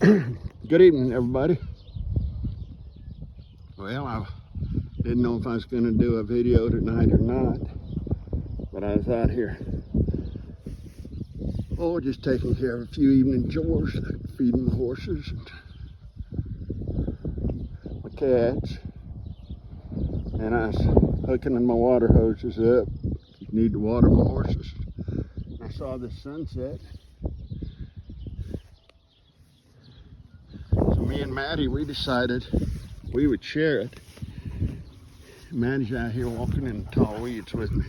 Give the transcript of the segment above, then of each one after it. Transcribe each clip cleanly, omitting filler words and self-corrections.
Good evening, everybody. Well, I didn't know if I was going to do a video tonight or not, but I was out here, just taking care of a few evening chores, feeding my horses and my cats, and I was hooking my water hoses up. Need to water my horses. I saw this sunset. So me and Maddie, we decided we would share it. Maddie's out here walking in the tall weeds with me.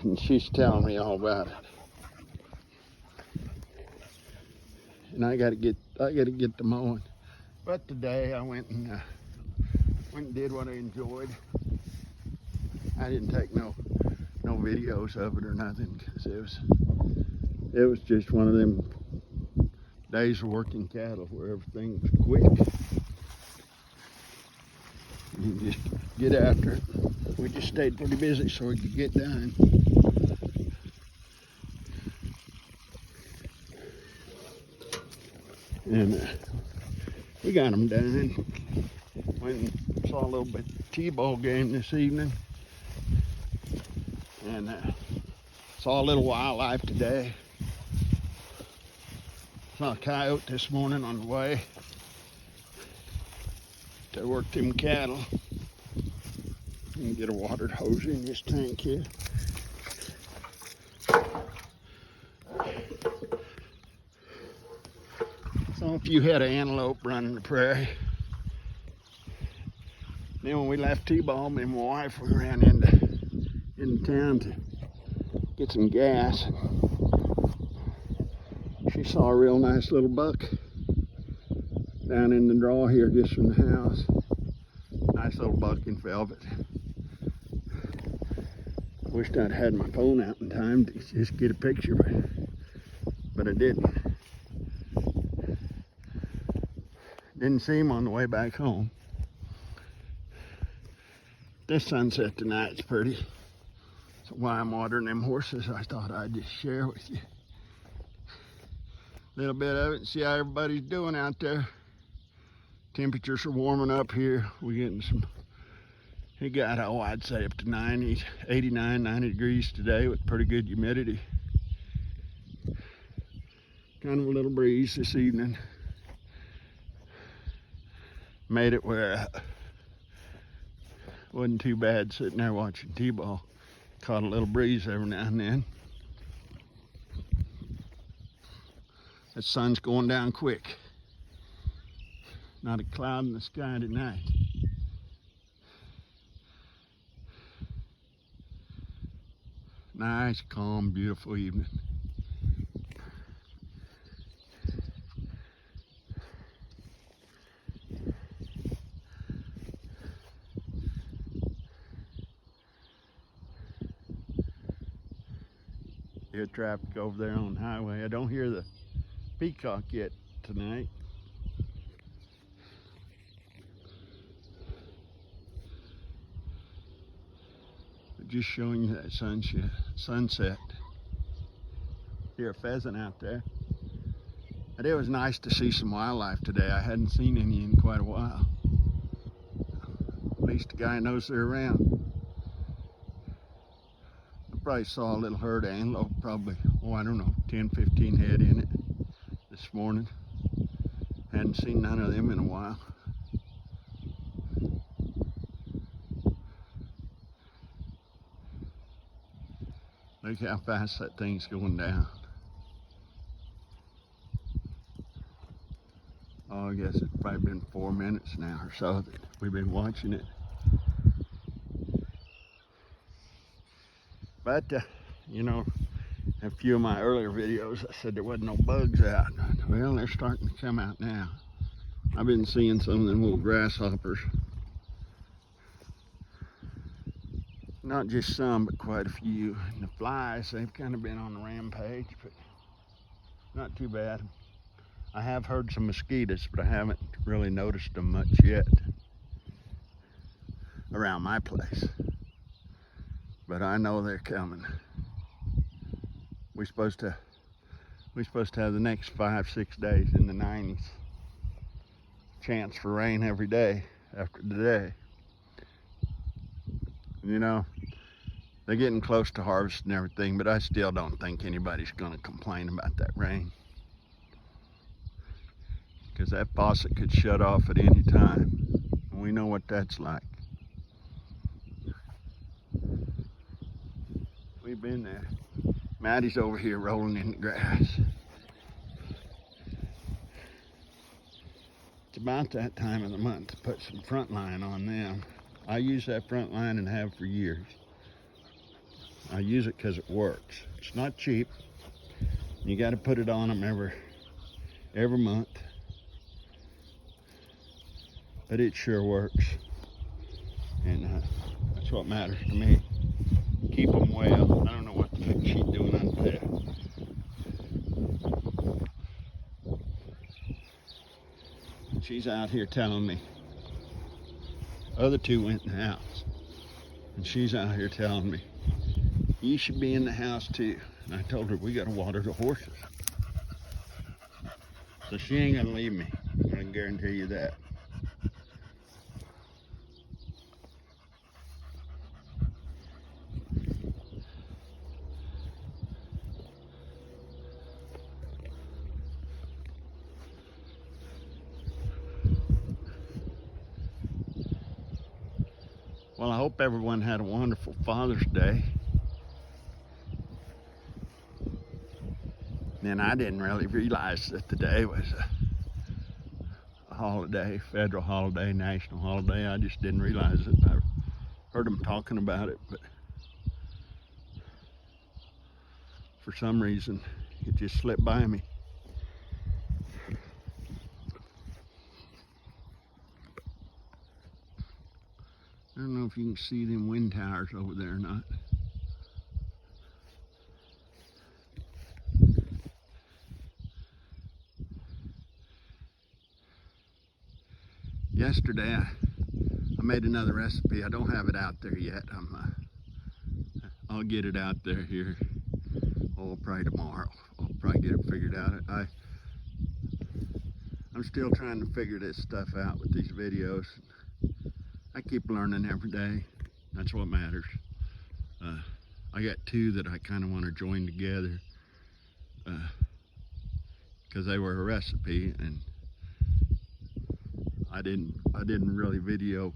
And she's telling me all about it. And I gotta get to mowing. But today I went and did what I enjoyed. I didn't take no videos of it or nothing, because it was just one of them days of working cattle where everything was quick. You just get after it. We just stayed pretty busy so we could get done. And we got them done. Went and saw a little bit of T-ball game this evening. And saw a little wildlife today. Saw a coyote this morning on the way to work them cattle. And get a watered hose in this tank here. Saw a few head of antelope running the prairie. Then when we left T-ball, me and my wife, we ran into town to get some gas. She saw a real nice little buck down in the draw here just from the house. Nice little buck in velvet. Wished I'd had my phone out in time to just get a picture, but I didn't. Didn't see him on the way back home. This sunset tonight's pretty. So while I'm watering them horses, I thought I'd just share with you a little bit of it and see how everybody's doing out there. Temperatures are warming up here. We're getting some, it got, I'd say up to 89, 90 degrees today with pretty good humidity. Kind of a little breeze this evening. Made it where it wasn't too bad sitting there watching T-ball. Caught a little breeze every now and then. The sun's going down quick. Not a cloud in the sky tonight. Nice, calm, beautiful evening. Hear traffic over there on the highway. I don't hear the peacock yet tonight. But just showing you that sunset. Hear a pheasant out there. But it was nice to see some wildlife today. I hadn't seen any in quite a while. At least the guy knows they're around. Probably saw a little herd of antelope, probably, I don't know, 10, 15 head in it this morning. Hadn't seen none of them in a while. Look how fast that thing's going down. I guess it's probably been 4 minutes now or so that we've been watching it. But, you know, a few of my earlier videos, I said there wasn't no bugs out. Well, they're starting to come out now. I've been seeing some of them little grasshoppers. Not just some, but quite a few. And the flies, they've kind of been on the rampage, but not too bad. I have heard some mosquitoes, but I haven't really noticed them much yet around my place. But I know they're coming. We We're supposed to have the next 5-6 days in the 90s. Chance for rain every day after today. You know, they're getting close to harvest and everything, but I still don't think anybody's going to complain about that rain. Because that faucet could shut off at any time. And we know what that's like. We've been there. Maddie's over here rolling in the grass. It's about that time of the month to put some front line on them. I use that front line and have for years. I use it because it works. It's not cheap. You got to put it on them every month. But it sure works. And that's what matters to me. Keep them well. I don't know what the heck she's doing out there. She's out here telling me. Other two went in the house. And she's out here telling me, you should be in the house too. And I told her, we got to water the horses. So she ain't going to leave me. I can guarantee you that. Well, I hope everyone had a wonderful Father's Day. And I didn't really realize that today was a holiday, federal holiday, national holiday. I just didn't realize it. I heard them talking about it, but for some reason, it just slipped by me. I don't know if you can see them wind towers over there or not. Yesterday I made another recipe. I don't have it out there yet. I'll get it out there here. Oh, probably tomorrow. I'll probably get it figured out. I'm still trying to figure this stuff out with these videos. I keep learning every day. That's what matters. I got two that I kind of want to join together because they were a recipe, and I didn't really video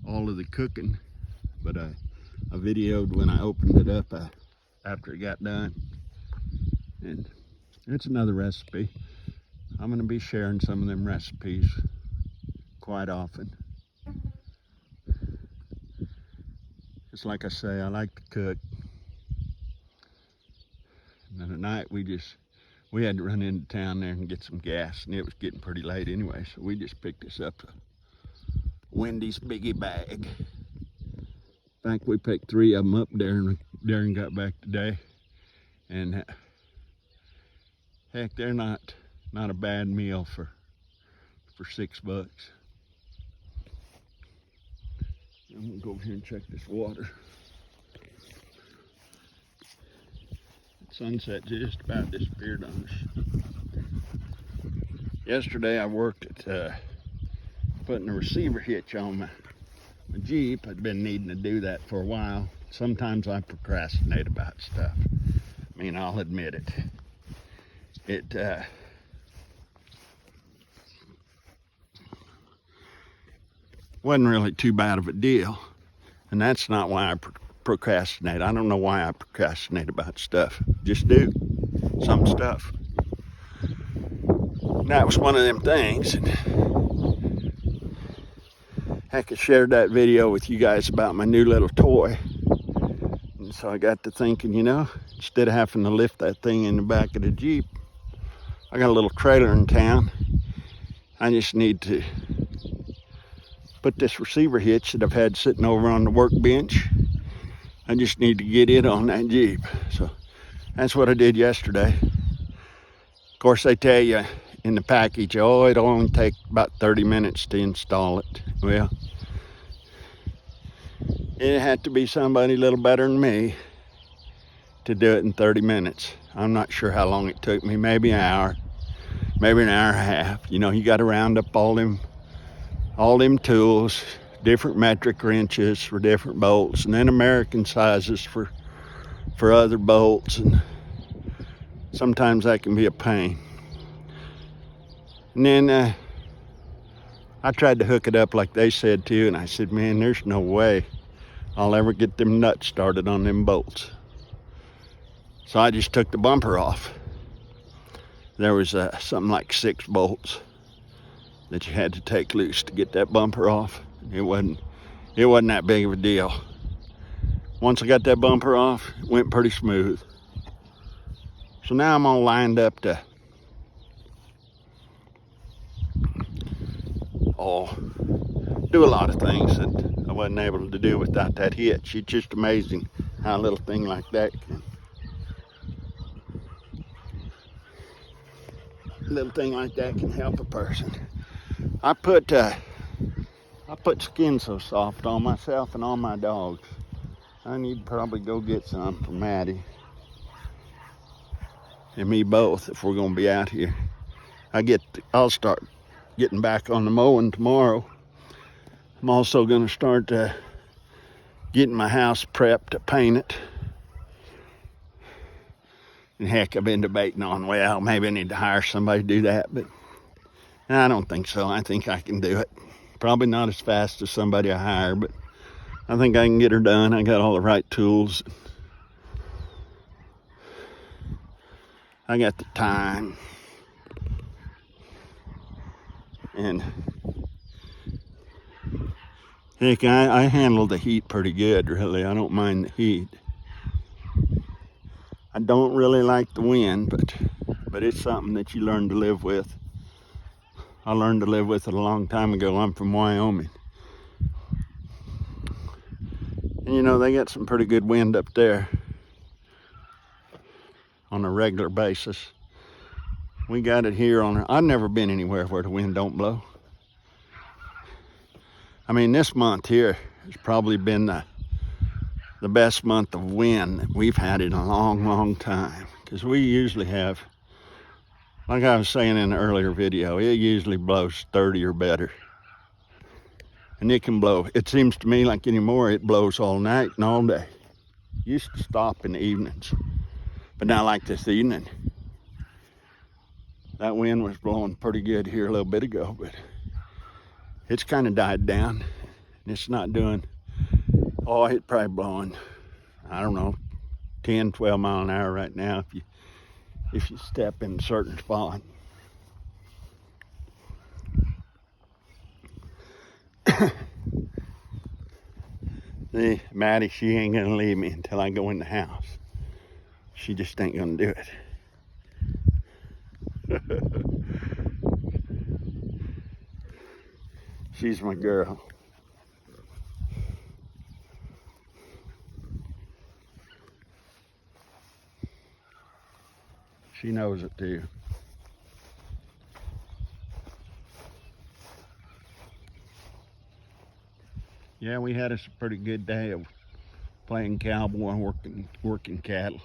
all of the cooking, but I videoed when I opened it up after it got done. And it's another recipe. I'm going to be sharing some of them recipes quite often. Just like I say, I like to cook. And then tonight we had to run into town there and get some gas, and it was getting pretty late anyway, so we just picked us up a Wendy's biggie bag. In fact, we picked 3 of them up there, and Darren got back today. And heck, they're not a bad meal for $6. I'm gonna go over here and check this water. Sunset just about disappeared on us. Yesterday I worked at putting a receiver hitch on my Jeep. I'd been needing to do that for a while. Sometimes I procrastinate about stuff. I mean, I'll admit it. It wasn't really too bad of a deal, and that's not why I procrastinate. I don't know why I procrastinate about stuff. Just do some stuff. And that was one of them things. Heck, I shared that video with you guys about my new little toy. And so I got to thinking, you know, instead of having to lift that thing in the back of the Jeep, I got a little trailer in town. I just need to put this receiver hitch that I've had sitting over on the workbench. I just need to get it on that Jeep. So that's what I did yesterday. Of course, they tell you in the package, oh, it'll only take about 30 minutes to install it. Well, it had to be somebody a little better than me. to do it in 30 minutes. I'm not sure how long it took me, maybe an hour, maybe an hour and a half. You know, you got to round up all them tools, different metric wrenches for different bolts, and then American sizes for other bolts, and sometimes that can be a pain. And then I tried to hook it up like they said too, and I said, man, there's no way I'll ever get them nuts started on them bolts. So I just took the bumper off. There was something like 6 bolts that you had to take loose to get that bumper off. It wasn't that big of a deal. Once I got that bumper off, it went pretty smooth. So now I'm all lined up to do a lot of things that I wasn't able to do without that hitch. It's just amazing how a little thing like that can help a person. I put Skin So Soft on myself and on my dogs. I need to probably go get some for Maddie and me both if we're gonna be out here. I'll start getting back on the mowing tomorrow. I'm also gonna start getting my house prepped to paint it. And heck, I've been debating on, well, maybe I need to hire somebody to do that, but I don't think so. I think I can do it. Probably not as fast as somebody I hire, but I think I can get her done. I got all the right tools. I got the time. And heck, I handle the heat pretty good, really. I don't mind the heat. I don't really like the wind, but it's something that you learn to live with. I learned to live with it a long time ago. I'm from Wyoming. And you know, they got some pretty good wind up there on a regular basis. We got it here I've never been anywhere where the wind don't blow. I mean, this month here has probably been the best month of wind that we've had in a long, long time. Because we usually have, like I was saying in an earlier video, it usually blows 30 or better. And it can blow, it seems to me like anymore, it blows all night and all day. Used to stop in the evenings, but not like this evening. That wind was blowing pretty good here a little bit ago, but it's kind of died down. And it's not doing, it's probably blowing, I don't know, 10, 12 mile an hour right now if you step in a certain spot. See, Maddie, she ain't gonna leave me until I go in the house. She just ain't gonna do it. She's my girl. She knows it too. Yeah, we had us a pretty good day of playing cowboy and working cattle.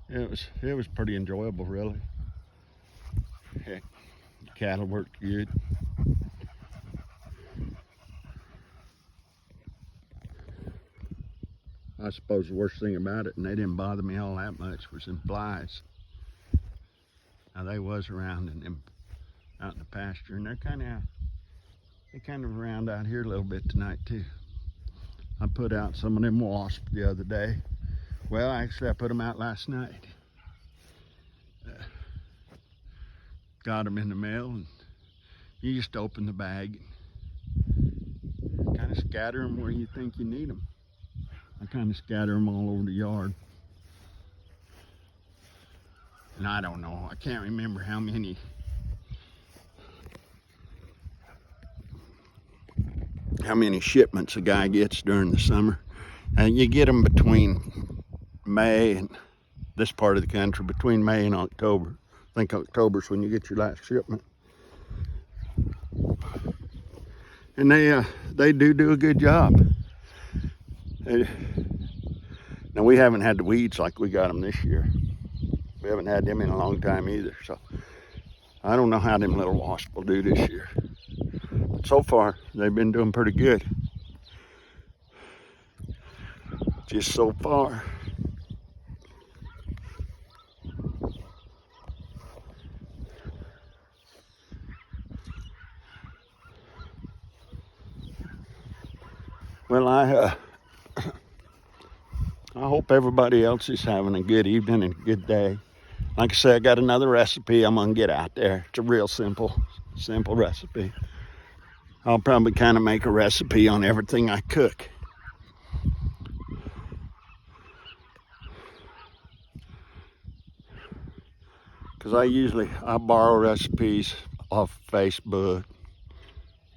It was pretty enjoyable, really. Heck, the cattle worked good. I suppose the worst thing about it, and they didn't bother me all that much, was them flies. Now they was around out in the pasture, and they're kind of around out here a little bit tonight too. I put out some of them wasps the other day. Well, actually I put them out last night. Got them in the mail, and you just open the bag and kind of scatter them where you think you need them. I kind of scatter them all over the yard. And I don't know, I can't remember how many shipments a guy gets during the summer. And you get them between May and this part of the country, between May and October. I think October's when you get your last shipment. And they do a good job. Now, we haven't had the weeds like we got them this year. We haven't had them in a long time either, so I don't know how them little wasps will do this year. But so far, they've been doing pretty good. Just so far. Well, I hope everybody else is having a good evening and a good day. Like I said, I got another recipe I'm gonna get out there. It's a real simple recipe. I'll probably kind of make a recipe on everything I cook. Because I borrow recipes off Facebook.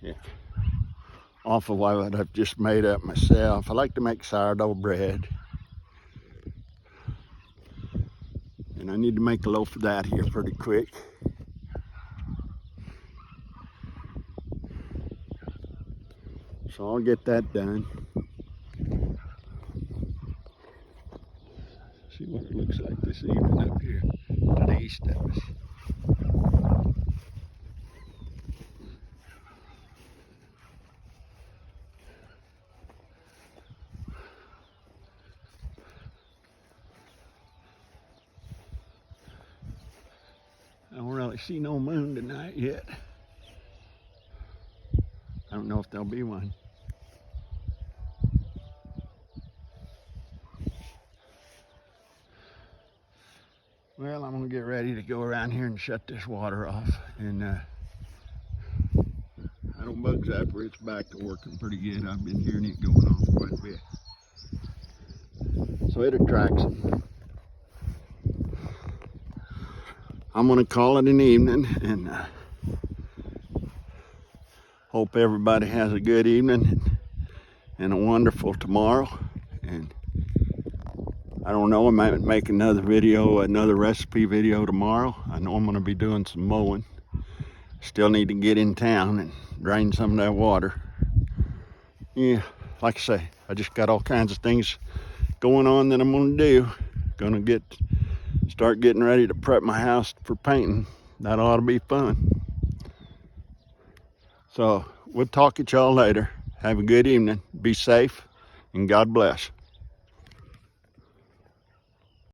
Yeah. Off of what I've just made up myself. I like to make sourdough bread. And I need to make a loaf of that here pretty quick. So I'll get that done. See what it looks like this evening up here to the east of us. I don't really see no moon tonight yet. I don't know if there'll be one. Well, I'm gonna get ready to go around here and shut this water off. And I don't bug zapper, it's back to working pretty good. I've been hearing it going off quite a bit. So it attracts them. I'm gonna call it an evening, and hope everybody has a good evening and a wonderful tomorrow. And I don't know, I might make another recipe video tomorrow. I know I'm gonna be doing some mowing. Still need to get in town and drain some of that water. Yeah, like I say, I just got all kinds of things going on that I'm gonna do. Gonna start getting ready to prep my house for painting. That ought to be fun. So we'll talk at y'all later. Have a good evening. Be safe, and God bless.